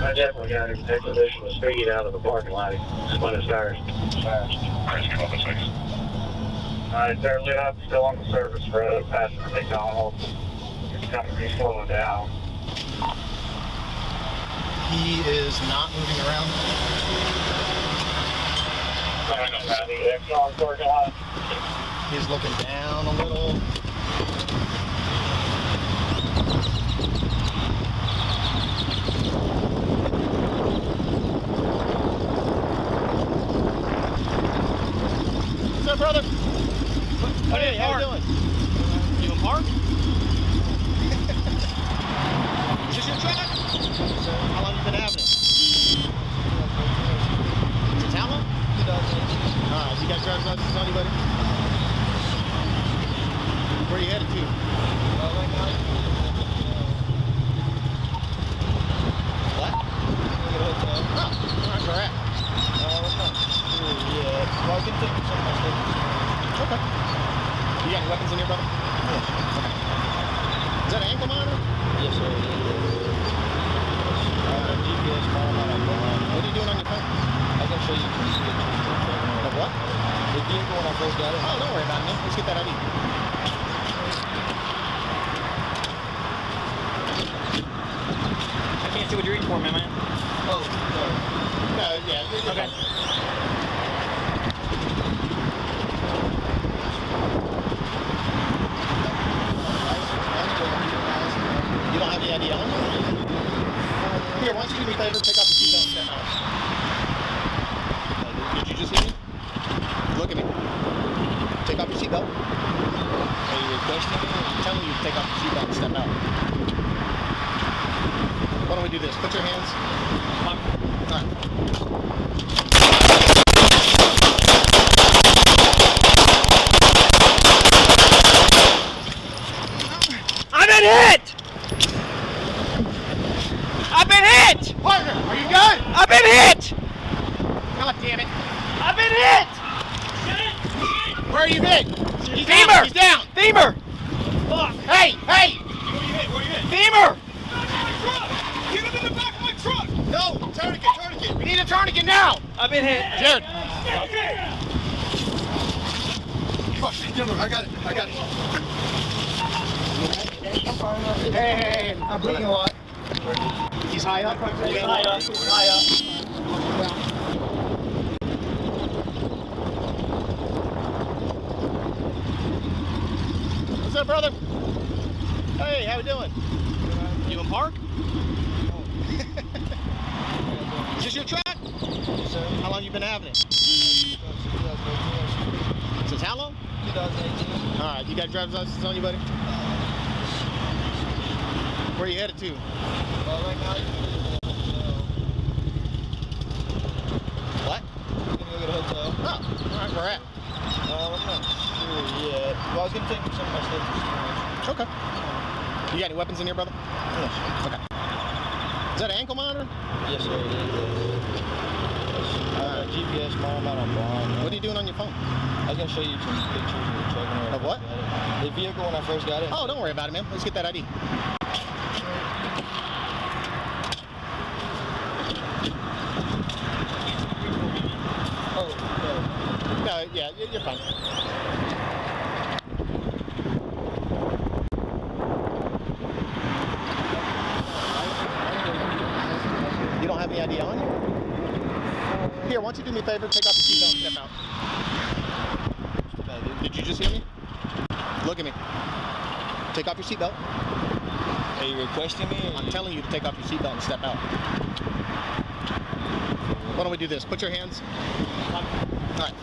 I definitely got him. Expedition was speeding out of the parking lot. He spun his tires fast. Alright, they're lit up, still on the service road, passing the McDonald's. He's slowing down. He is not moving around. He's looking down a little. What's up, brother? Hey, how you doing? You in park? Is this your truck? How long you been having it? Since how long? 2018. Alright, you got driver's license on you, buddy? Where are you headed to? Right now, What? we're gonna hotel. Oh, alright, where at? What's up? Yeah, well, I can take some of my stuff. Okay. You got any weapons in here, brother? Yes. Okay. Is that an ankle monitor? Yes, sir. GPS call on my phone. What are you doing on your phone? I can show you some pictures. Of what? The vehicle when I first got it. Oh, don't worry about it, man. Let's get that ID. I can't see what you're reaching for, man. Oh, sorry. No, yeah. Okay. You don't have the ID on you? Here, why don't you do me a favor, take off your seatbelt and step out. Did you just hear me? Look at me. Take off your seatbelt. Are you requesting it? I'm telling you to take off your seatbelt and step out. Why don't we do this? Put your hands. All right. I've been hit! I've been hit! Partner, are you good? I've been hit! God damn it. I've been hit! Where are you hit? He's Femur! down. He's down. Femur! Fuck! Hey, hey! Where you hit? Femur! Get him in the back of my truck! No, tourniquet. We need a tourniquet now. I've been hit. Jared. I got it. Hey, I'm bleeding a lot. He's high up. He's high up. What's up, brother? Hey, how we doing? You in park? Is this your truck? Yes, sir. How long you been having it? 2018. Since how long? 2018. Alright, you got driver's license on you, buddy? Where are you headed to? Well, right now, What? we're gonna go get a hotel. Oh, alright, where at? I'm not sure yet. Well, I was gonna take some of my stuff. Okay. You got any weapons in here, brother? Yes. Okay. Is that an ankle monitor? Yes, sir. It is. GPS call out on Bryan. What are you doing on your phone? I was gonna show you some pictures of the truck when I Of what? first got it. The vehicle when I first got it. Oh, don't worry about it, man. Let's get that ID. Oh, no. No, yeah, you're fine. You don't have the ID on you? Here, why don't you do me a favor, take off your seatbelt and step out. Did you just hear me? Look at me. Take off your seatbelt. Are you requesting me? I'm telling you to take off your seatbelt and step out. Why don't we do this? Put your hands. All right.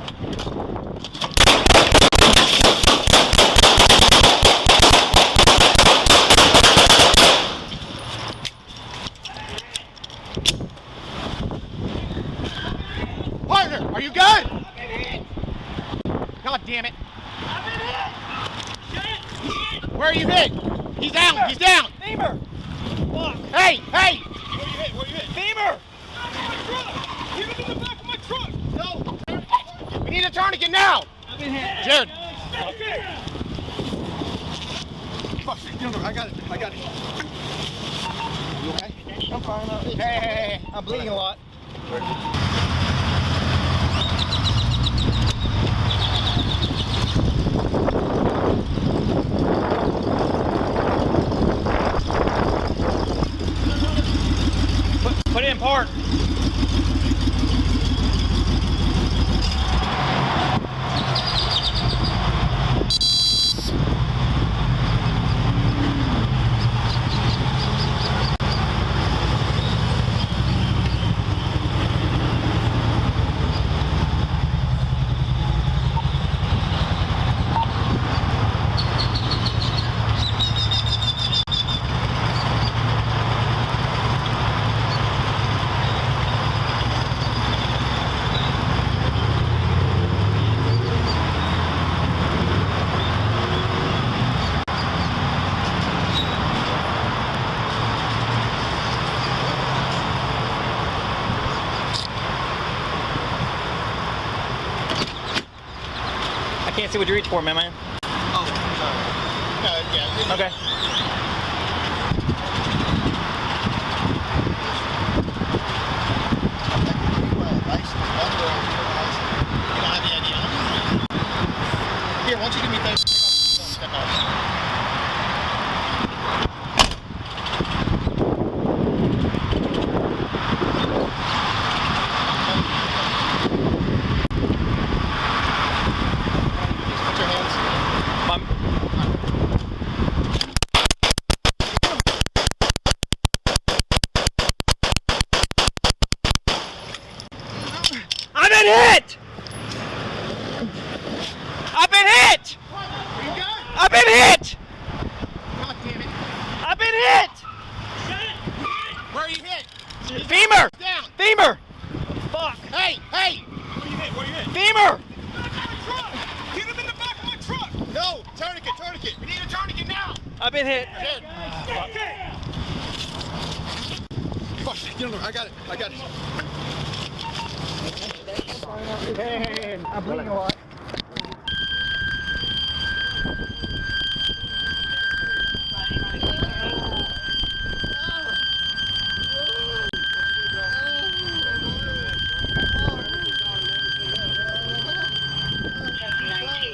Partner, are you good? God damn it. Where are you hit? He's down. He's down. Femur! Fuck! Hey, hey! Where you hit? Femur! Get him in the back of my truck! No! We need a tourniquet now! I've been hit. Jared! Fuck, I got it. You okay? I'm find out. Hey, I'm bleeding a lot. Put it in park. I can't see what you reach for, man. Oh, sorry. No, yeah. Okay. You don't have any idea. Here, why don't you do me a favor? Take off your seatbelt and step out. Put your hands. I've been hit! I've been hit! I've been hit! God damn it. I've been hit! Where are you hit? Femur! Down. Femur! Fuck! Hey, hey! Where you hit? Where you hit? Femur! Hit him in the back of my truck! No, tourniquet, tourniquet. We need a tourniquet now. I've been hit. Fuck, get on there. I got it. Hey, I'm bleeding a lot.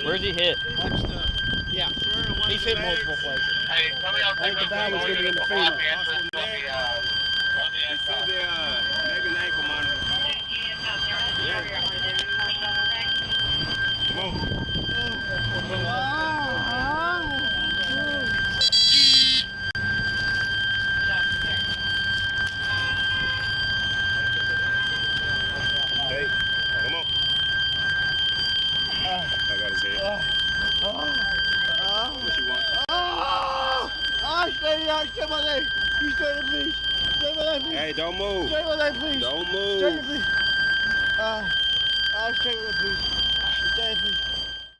Where's he hit? Yeah, he's hit multiple places. Hey, somebody else take the bag was getting in the femur. Maybe an ankle monitor. Come on. Hey, come on. I got his head. What you want? Stay my leg. You stay there, please. Stay my leg, please. Hey, don't move. Stay my leg, please. Don't Stay move. there, please. Stay my leg, please. Stay there, please.